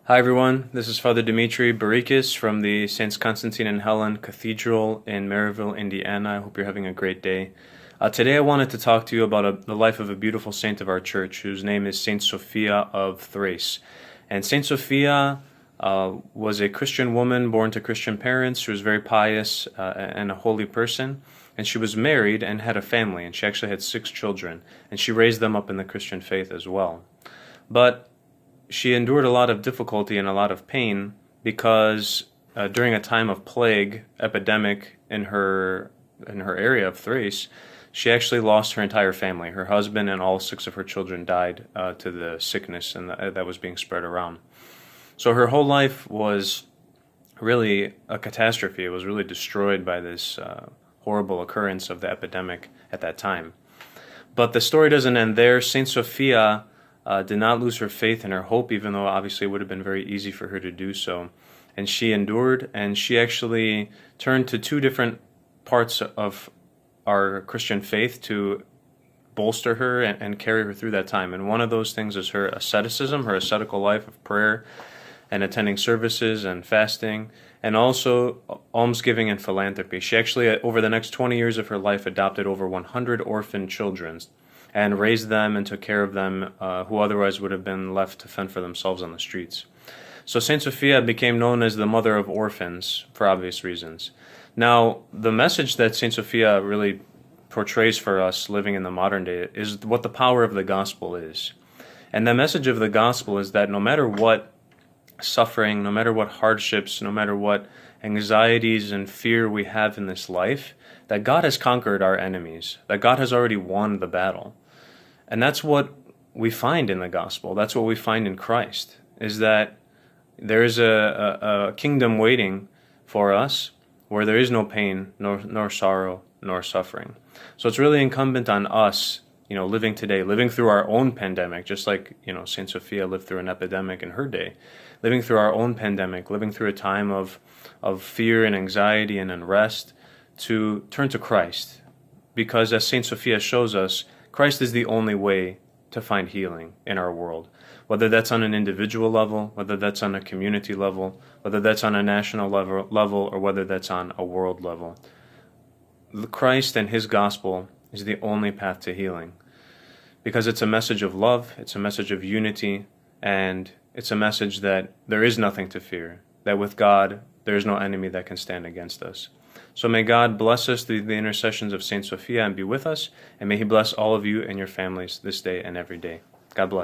Hi everyone, this is Father Dimitri Burikas from the Saints Constantine and Helen Cathedral in Merrillville, Indiana. I hope you're having a great day. Today I wanted to talk to you about the life of a beautiful saint of our church whose name is Saint Sophia of Thrace. And Saint Sophia was a Christian woman born to Christian parents. She was very pious and a holy person. And she was married and had a family, and she actually had 6 children. And she raised them up in the Christian faith as well. But she endured a lot of difficulty and a lot of pain because during a time of plague epidemic in her area of Thrace, she actually lost her entire family. Her husband and all 6 of her children died to the sickness and that was being spread around. So her whole life was really a catastrophe. It was really destroyed by this horrible occurrence of the epidemic at that time. But the story doesn't end there. Saint Sophia did not lose her faith and her hope, even though obviously it would have been very easy for her to do so. And she endured, and she actually turned to 2 different parts of our Christian faith to bolster her and carry her through that time. And one of those things is her asceticism, her ascetical life of prayer and attending services and fasting, and also almsgiving and philanthropy. She actually, over the next 20 years of her life, adopted over 100 orphan children and raised them and took care of them who otherwise would have been left to fend for themselves on the streets. So Saint Sophia became known as the mother of orphans for obvious reasons. Now, the message that Saint Sophia really portrays for us living in the modern day is what the power of the gospel is. And the message of the gospel is that no matter what suffering, no matter what hardships, no matter what anxieties and fear we have in this life, that God has conquered our enemies, that God has already won the battle. And that's what we find in the gospel. That's what we find in Christ, is that there is a kingdom waiting for us where there is no pain, nor sorrow, nor suffering. So it's really incumbent on us, living today, living through our own pandemic, just like, Saint Sophia lived through an epidemic in her day, living through our own pandemic, living through a time of fear and anxiety and unrest, to turn to Christ. Because as Saint Sophia shows us, Christ is the only way to find healing in our world, whether that's on an individual level, whether that's on a community level, whether that's on a national level, or whether that's on a world level. Christ and his gospel is the only path to healing, because it's a message of love, it's a message of unity, and it's a message that there is nothing to fear, that with God there is no enemy that can stand against us. So may God bless us through the intercessions of Saint Sophia and be with us, and may he bless all of you and your families this day and every day. God bless.